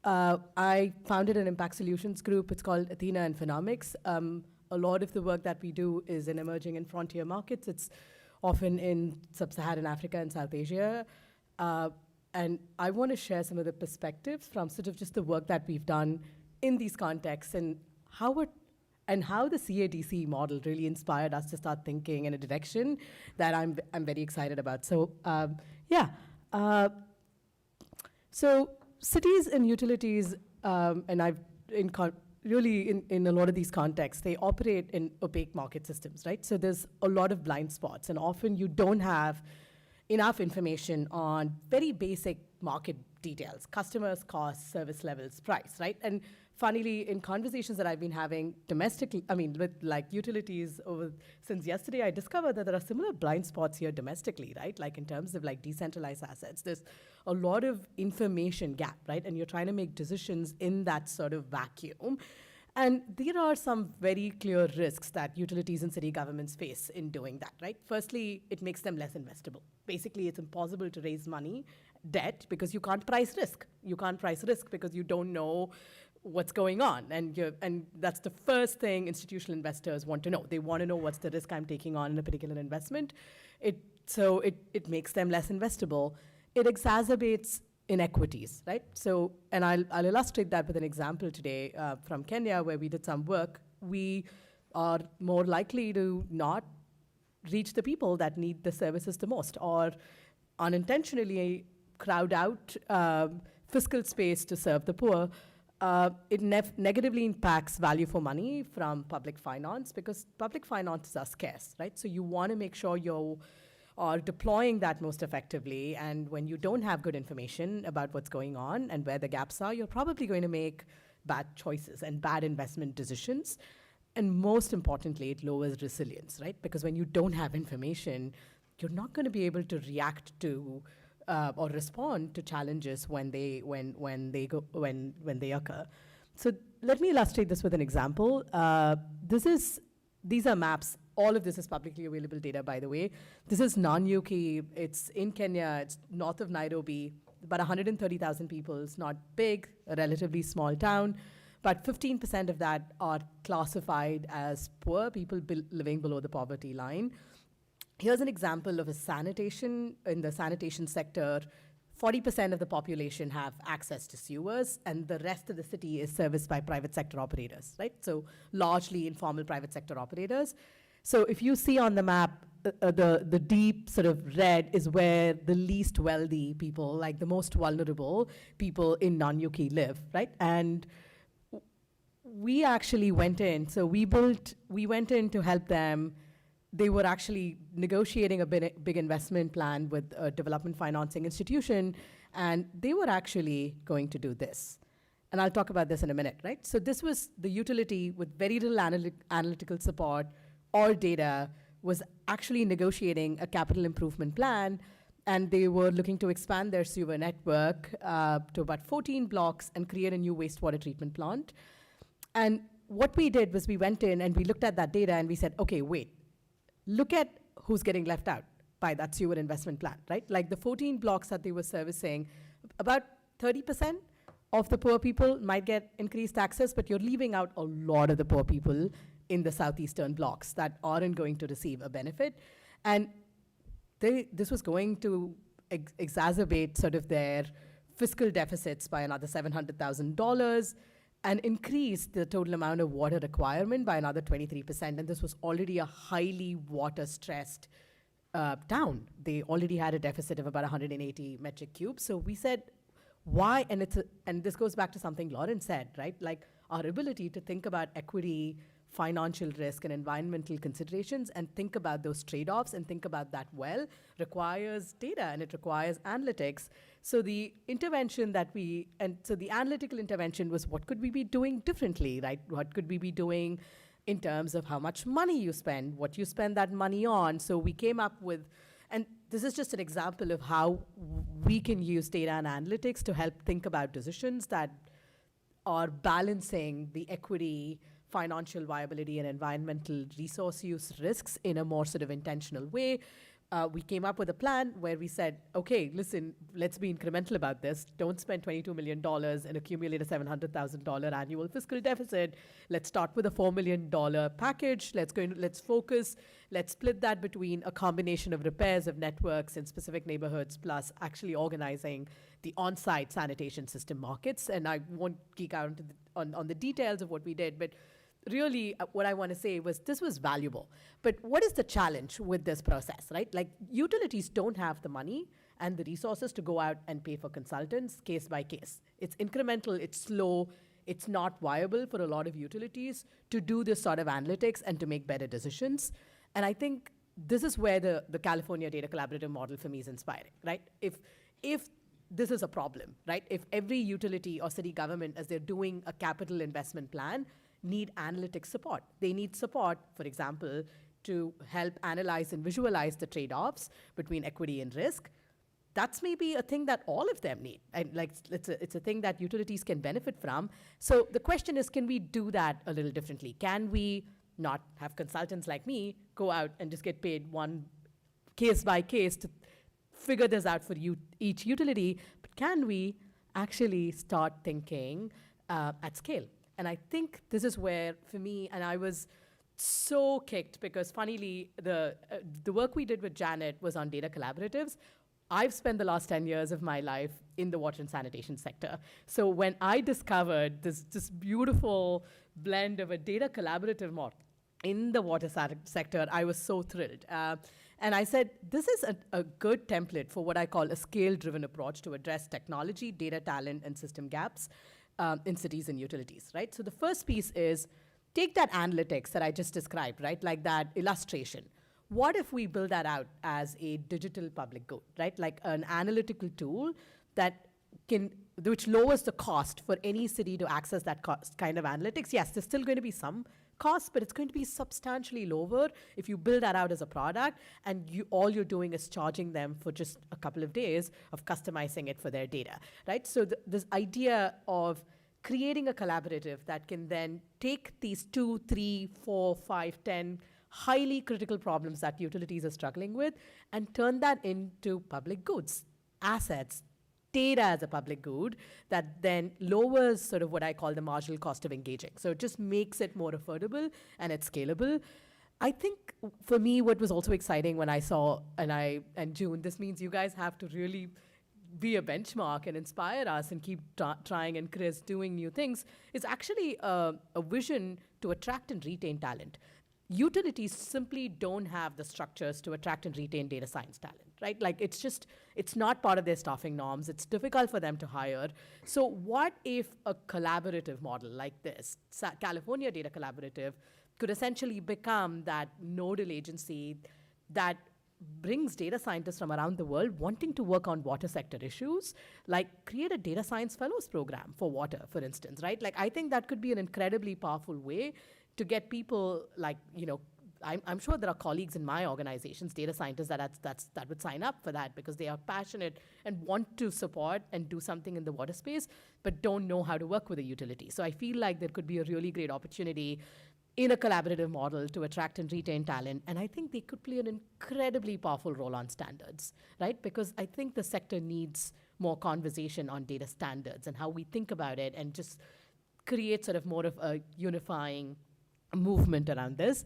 I founded an impact solutions group. It's called Athena Infonomics. A lot of the work that we do is in emerging and frontier markets. It's often in sub-Saharan Africa and South Asia. And I want to share some of the perspectives from sort of just the work that we've done in these contexts and how the CADC model really inspired us to start thinking in a direction that I'm very excited about. So so cities and utilities, and I've really in a lot of these contexts, they operate in opaque market systems, right? So there's a lot of blind spots, and often you don't have enough information on very basic market details: customers, costs, service levels, price, right? And funnily, in conversations that I've been having domestically, with like utilities since yesterday, I discovered that there are similar blind spots here domestically, right? Like in terms of like decentralized assets, there's a lot of information gap, right? And you're trying to make decisions in that sort of vacuum. And there are some very clear risks that utilities and city governments face in doing that, right? Firstly, it makes them less investable. Basically, it's impossible to raise debt, because you can't price risk. You can't price risk because you don't know what's going on. And that's the first thing institutional investors want to know. They want to know what's the risk I'm taking on in a particular investment. So it makes them less investable. It exacerbates inequities, right? So, and I'll illustrate that with an example today from Kenya, where we did some work. We are more likely to not reach the people that need the services the most, or unintentionally crowd out fiscal space to serve the poor. It negatively impacts value for money from public finance, because public finances are scarce, right? So you want to make sure you are deploying that most effectively. And when you don't have good information about what's going on and where the gaps are, you're probably going to make bad choices and bad investment decisions. And most importantly, it lowers resilience, right? Because when you don't have information, you're not going to be able to react to or respond to challenges when they occur. So let me illustrate this with an example. These are maps. All of this is publicly available data, by the way. This is Nanyuki. It's in Kenya. It's north of Nairobi. About 130,000 people. It's not big, a relatively small town. But 15% of that are classified as poor, people living below the poverty line. Here's an example of in the sanitation sector. 40% of the population have access to sewers, and the rest of the city is serviced by private sector operators, right? So largely informal private sector operators. So if you see on the map, the deep sort of red is where the least wealthy people, like the most vulnerable people in Nanyuki live, right? And we actually went in, so we went in to help them. They were actually negotiating a big investment plan with a development financing institution, and they were actually going to do this. And I'll talk about this in a minute, right? So this was the utility with very little analytical support or data was actually negotiating a capital improvement plan, and they were looking to expand their sewer network to about 14 blocks and create a new wastewater treatment plant. And what we did was we went in and we looked at that data and we said, okay, wait, look at who's getting left out by that sewer investment plan, right? Like the 14 blocks that they were servicing, about 30% of the poor people might get increased access, but you're leaving out a lot of the poor people in the southeastern blocks that aren't going to receive a benefit. And this was going to exacerbate sort of their fiscal deficits by another $700,000 and increase the total amount of water requirement by another 23%. And this was already a highly water-stressed town. They already had a deficit of about 180 metric cubes. So we said, why? And this goes back to something Lauren said, right? Like our ability to think about equity, financial risk, and environmental considerations and think about those trade-offs and think about that requires data, and it requires analytics. So the intervention so the analytical intervention was, what could we be doing differently, right? What could we be doing in terms of how much money you spend, what you spend that money on? So we came up with, and this is just an example of how we can use data and analytics to help think about decisions that are balancing the equity, financial viability, and environmental resource use risks in a more sort of intentional way. we came up with a plan where we said, okay, listen, let's be incremental about this. Don't spend $22 million and accumulate a $700,000 annual fiscal deficit. Let's start with a $4 million package. Let's focus. Let's split that between a combination of repairs of networks in specific neighborhoods plus actually organizing the on-site sanitation system markets. And I won't geek out on the details of what we did, but really what I want to say was this was valuable. But what is the challenge with this process, right? Like utilities don't have the money and the resources to go out and pay for consultants case by case. It's incremental, it's slow, it's not viable for a lot of utilities to do this sort of analytics and to make better decisions. And I think this is where the California Data Collaborative model for me is inspiring, right? If this is a problem, right? If every utility or city government, as they're doing a capital investment plan, need analytic support. They need support, for example, to help analyze and visualize the trade-offs between equity and risk. That's maybe a thing that all of them need. And like it's a thing that utilities can benefit from. So the question is, can we do that a little differently? Can we not have consultants like me go out and just get paid one case by case to figure this out for each utility? But can we actually start thinking at scale? And I think this is where, for me, and I was so kicked because, funnily, the work we did with Janet was on data collaboratives. I've spent the last 10 years of my life in the water and sanitation sector. So when I discovered this beautiful blend of a data collaborative model in the water sector, I was so thrilled. And I said, this is a good template for what I call a scale-driven approach to address technology, data talent, and system gaps in cities and utilities, right? So the first piece is take that analytics that I just described, right? Like that illustration. What if we build that out as a digital public good, right? Like an analytical tool which lowers the cost for any city to access that kind of analytics. Yes, there's still going to be some cost, but it's going to be substantially lower if you build that out as a product and all you're doing is charging them for just a couple of days of customizing it for their data, right? So this idea of creating a collaborative that can then take these 2, 3, 4, 5, 10 highly critical problems that utilities are struggling with and turn that into public goods, assets, data as a public good that then lowers sort of what I call the marginal cost of engaging. So it just makes it more affordable and it's scalable. I think for me, what was also exciting when I saw, and June, this means you guys have to really be a benchmark and inspire us and keep trying, and Chris doing new things, is actually a vision to attract and retain talent. Utilities simply don't have the structures to attract and retain data science talent, right? Like it's not part of their staffing norms. It's difficult for them to hire. So what if a collaborative model like this, California Data Collaborative, could essentially become that nodal agency that brings data scientists from around the world wanting to work on water sector issues, like create a data science fellows program for water, for instance, right? Like I think that could be an incredibly powerful way to get people like, I'm sure there are colleagues in my organizations, data scientists that would sign up for that because they are passionate and want to support and do something in the water space, but don't know how to work with a utility. So I feel like there could be a really great opportunity in a collaborative model to attract and retain talent. And I think they could play an incredibly powerful role on standards, right? Because I think the sector needs more conversation on data standards and how we think about it and just create sort of more of a unifying movement around this.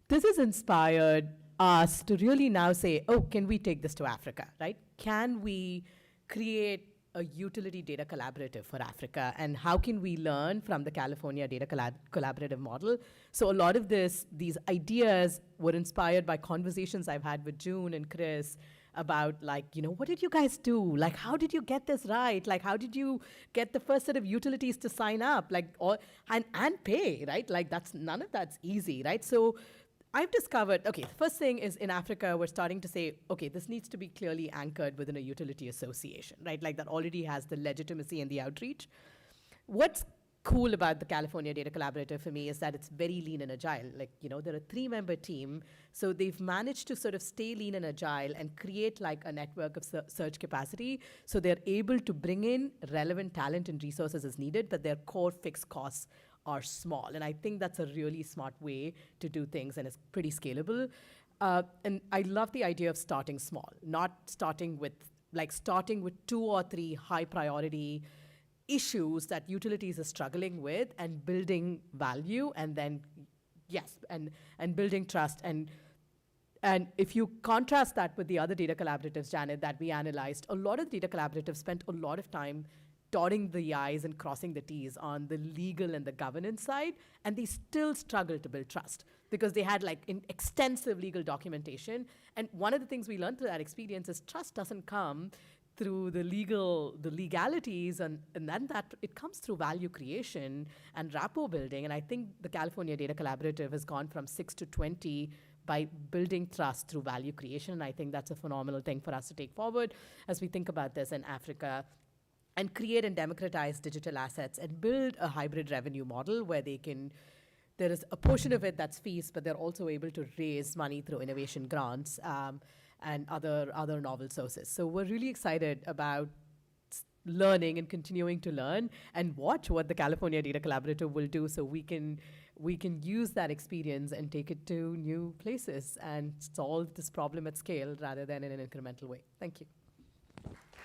This has inspired us to really now say, oh, can we take this to Africa, right? Can we create a utility data collaborative for Africa? And how can we learn from the California Data Collaborative model? So a lot of these ideas were inspired by conversations I've had with June and Chris about like, what did you guys do? Like, how did you get this right? Like, how did you get the first set of utilities to sign up? Like, and pay, right? Like, none of that's easy, right? So I've discovered, okay, the first thing is in Africa, we're starting to say, okay, this needs to be clearly anchored within a utility association, right? Like that already has the legitimacy and the outreach. What's cool about the California Data Collaborative for me is that it's very lean and agile. Like, they're a 3-member team. So they've managed to sort of stay lean and agile and create like a network of surge capacity. So they're able to bring in relevant talent and resources as needed, but their core fixed costs are small. And I think that's a really smart way to do things and it's pretty scalable. And I love the idea of starting small, not starting with 2 or 3 high priority issues that utilities are struggling with and building value, and then and building trust. And if you contrast that with the other data collaboratives, Janet, that we analyzed, a lot of data collaboratives spent a lot of time dotting the I's and crossing the T's on the legal and the governance side, and they still struggle to build trust because they had extensive legal documentation. And one of the things we learned through that experience is trust doesn't come through the legalities, and then that it comes through value creation and rapport building. And I think the California Data Collaborative has gone from 6 to 20 by building trust through value creation. And I think that's a phenomenal thing for us to take forward as we think about this in Africa, and create and democratize digital assets and build a hybrid revenue model where there is a portion of it that's fees, but they're also able to raise money through innovation grants and other novel sources. So we're really excited about learning and continuing to learn and watch what the California Data Collaborative will do, so we can use that experience and take it to new places and solve this problem at scale rather than in an incremental way. Thank you.